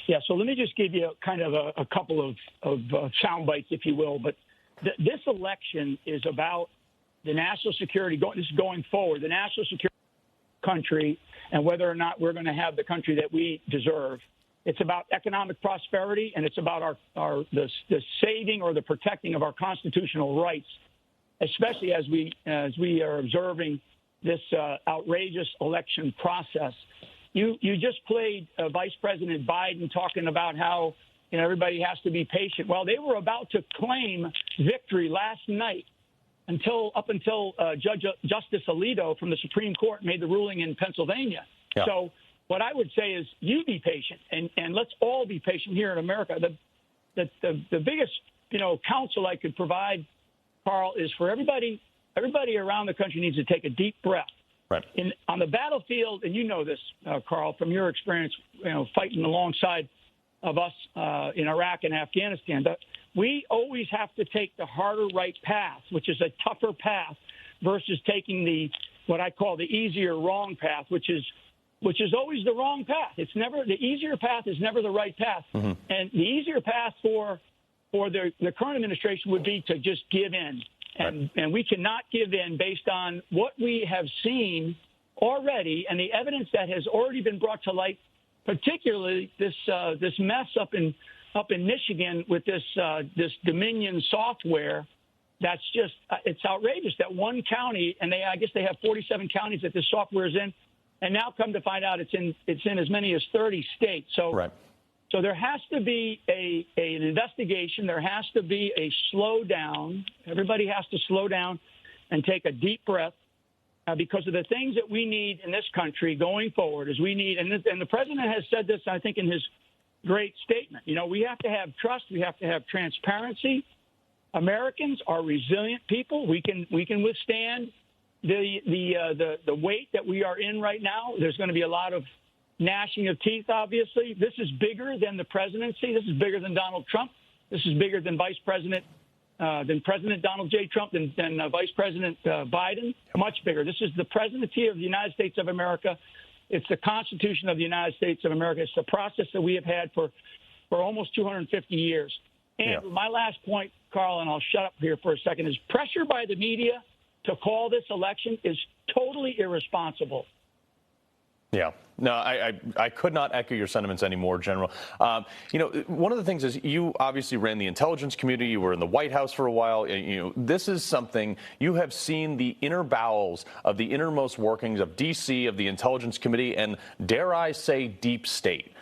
Yeah, so let me just give you kind of a couple of sound bites, if you will. But this election is about the national security. This is going forward, the national security country, and whether or not we're going to have the country that we deserve. It's about economic prosperity, and it's about the saving or the protecting of our constitutional rights, especially as we are observing this outrageous election process. You just played Vice President Biden talking about how everybody has to be patient. Well, they were about to claim victory last night up until Justice Alito from the Supreme Court made the ruling in Pennsylvania. Yeah. So what I would say is you be patient, and let's all be patient here in America. The biggest counsel I could provide, Carl, is for everybody around the country needs to take a deep breath. Right. On the battlefield, and you know this, Carl, from your experience, fighting alongside of us in Iraq and Afghanistan, that we always have to take the harder right path, which is a tougher path, versus taking what I call the easier wrong path, which is always the wrong path. It's never the easier path is never the right path, mm-hmm. And the easier path for the current administration would be to just give in. And we cannot give in based on what we have seen already and the evidence that has already been brought to light, particularly this mess up in Michigan with this Dominion software. That's just it's outrageous that one county, and I guess they have 47 counties that this software is in, and now come to find out it's in as many as 30 states. So. Right. So there has to be an investigation. There has to be a slowdown. Everybody has to slow down and take a deep breath because of the things that we need in this country going forward. Is we need, and the president has said this, I think, in his great statement. We have to have trust. We have to have transparency. Americans are resilient people. We can withstand the weight that we are in right now. There's going to be a lot of gnashing of teeth, obviously. This is bigger than the presidency. This is bigger than Donald Trump. This is bigger than President Donald J. Trump, than Vice President Biden. Much bigger. This is the presidency of the United States of America. It's the Constitution of the United States of America. It's the process that we have had for almost 250 years. And my last point, Carl, and I'll shut up here for a second, is pressure by the media to call this election is totally irresponsible. Yeah. No, I could not echo your sentiments anymore, General. One of the things is you obviously ran the intelligence community. You were in the White House for a while. This is something you have seen the inner bowels of the innermost workings of D.C., of the Intelligence Committee, and dare I say deep state.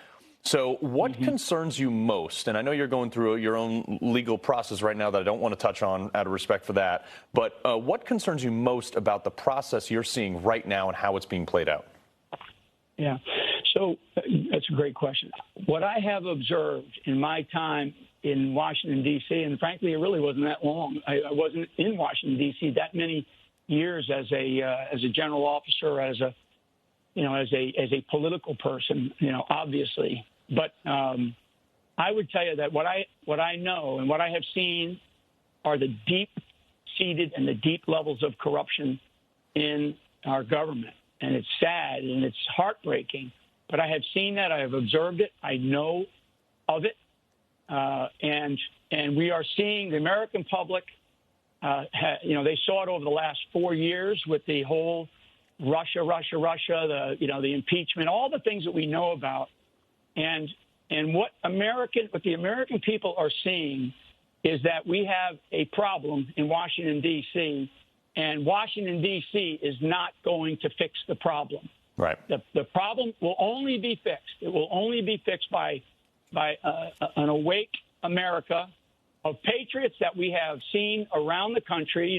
So what concerns you most? And I know you're going through your own legal process right now that I don't want to touch on out of respect for that. But what concerns you most about the process you're seeing right now and how it's being played out? Yeah, so that's a great question. What I have observed in my time in Washington, D.C., and frankly, it really wasn't that long. I wasn't in Washington, D.C. that many years as a general officer, as a political person, obviously. But I would tell you that what I know and what I have seen are the deep-seated and the deep levels of corruption in our government. And it's sad and it's heartbreaking, but I have seen that. I have observed it. I know of it. And we are seeing the American public, they saw it over the last 4 years with the whole Russia, the impeachment, all the things that we know about. And what the American people are seeing is that we have a problem in Washington, D.C., and Washington, D.C. is not going to fix the problem. Right. The problem will only be fixed. It will only be fixed by an awake America of patriots that we have seen around the country.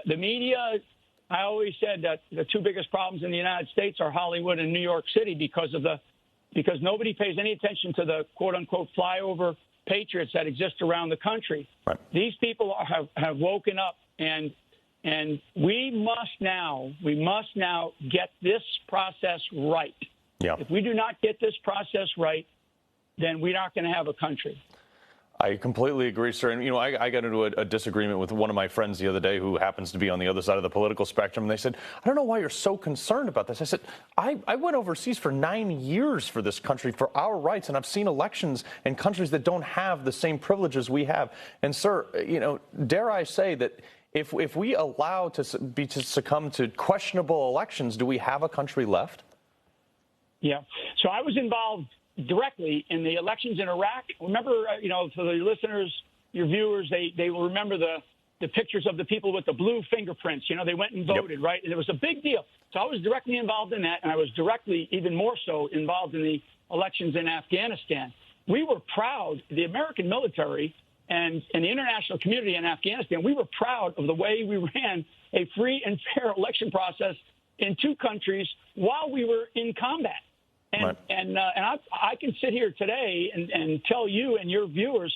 The media, I always said that the two biggest problems in the United States are Hollywood and New York City because nobody pays any attention to the quote-unquote flyover patriots that exist around the country. Right. These people have woken up, and we must now get this process right. Yeah. If we do not get this process right, then we're not going to have a country. I completely agree, sir. And, I got into a disagreement with one of my friends the other day who happens to be on the other side of the political spectrum. And they said, I don't know why you're so concerned about this. I said, I went overseas for 9 years for this country, for our rights. And I've seen elections in countries that don't have the same privileges we have. And, sir, dare I say that if we allow to succumb to questionable elections, do we have a country left? Yeah. So I was involved directly in the elections in Iraq. Remember, for the listeners, your viewers, they will remember the pictures of the people with the blue fingerprints. They went and voted, Yep. right? And it was a big deal. So I was directly involved in that, and I was directly, even more so, involved in the elections in Afghanistan. We were proud, the American military and the international community in Afghanistan, we were proud of the way we ran a free and fair election process in two countries while we were in combat. And right. I can sit here today and tell you and your viewers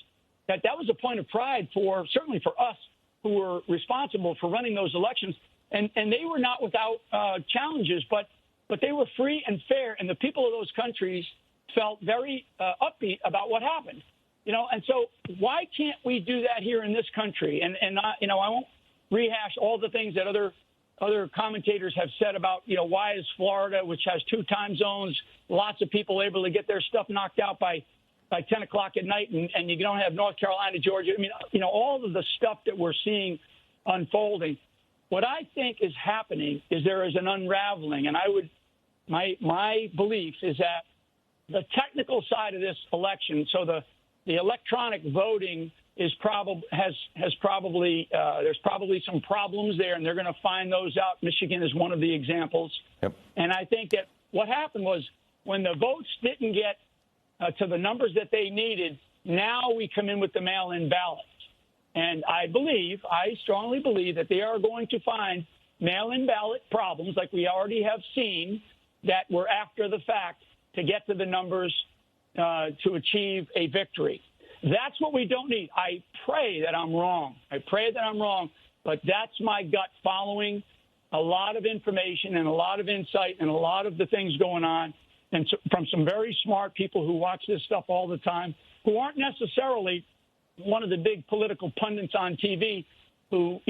that was a point of pride certainly for us who were responsible for running those elections. And they were not without challenges, but they were free and fair. And the people of those countries felt very upbeat about what happened. And so why can't we do that here in this country? And I won't rehash all the things that other commentators have said about, why is Florida, which has 2 time zones, lots of people able to get their stuff knocked out by 10 o'clock at night, and you don't have North Carolina, Georgia. I mean, all of the stuff that we're seeing unfolding. What I think is happening is there is an unraveling, and my belief is that the technical side of this election, so the electronic voting is there's probably some problems there, and they're going to find those out. Michigan is one of the examples. Yep. And I think that what happened was when the votes didn't get to the numbers that they needed, now we come in with the mail-in ballots. And I strongly believe that they are going to find mail-in ballot problems like we already have seen that were after the fact to get to the numbers to achieve a victory. That's what we don't need. I pray that I'm wrong. But that's my gut following a lot of information and a lot of insight and a lot of the things going on and from some very smart people who watch this stuff all the time, who aren't necessarily one of the big political pundits on TV who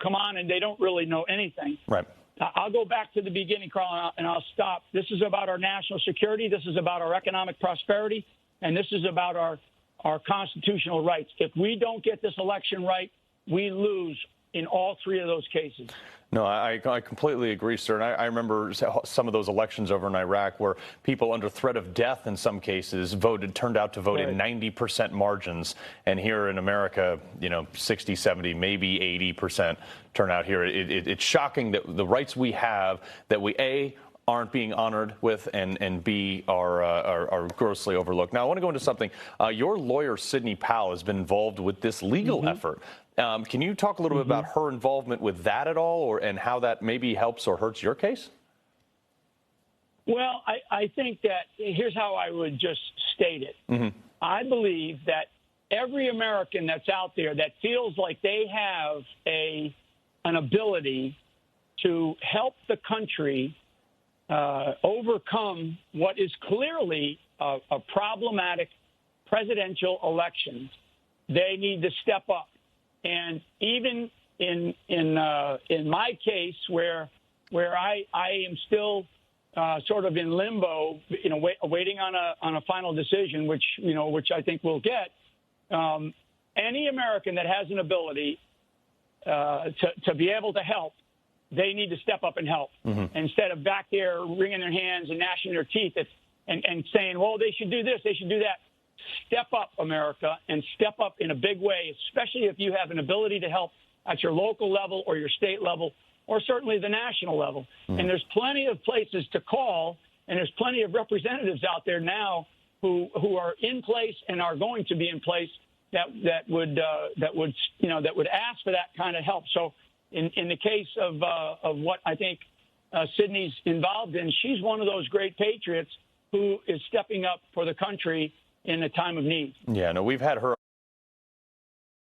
come on and they don't really know anything. Right. I'll go back to the beginning, Carl, and I'll stop. This is about our national security. This is about our economic prosperity. And this is about our constitutional rights. If we don't get this election right, we lose in all 3 of those cases. No, I completely agree, sir. And I remember some of those elections over in Iraq where people under threat of death in some cases turned out to vote in 90% margins. And here in America, 60, 70, maybe 80% turnout here. It's shocking that the rights we have that we, A, aren't being honored with, and B, are grossly overlooked. Now, I want to go into something. Your lawyer, Sidney Powell, has been involved with this legal effort. Can you talk a little bit about her involvement with that at all, and how that maybe helps or hurts your case? Well, I think that here's how I would just state it. I believe that every American that's out there that feels like they have an ability to help the country overcome what is clearly a problematic presidential election, they need to step up. And even in my case, where I am still sort of in limbo, waiting on a final decision, which I think we'll get. Any American that has an ability to be able to help, they need to step up and help instead of back there wringing their hands and gnashing their teeth and saying, well, they should do this, they should do that. Step up, America, and step up in a big way, especially if you have an ability to help at your local level or your state level or certainly the national level. And there's plenty of places to call, and there's plenty of representatives out there now who are in place and are going to be in place that would ask for that kind of help. So in the case of what I think Sydney's involved in, she's one of those great patriots who is stepping up for the country in a time of need. Yeah, no, we've had her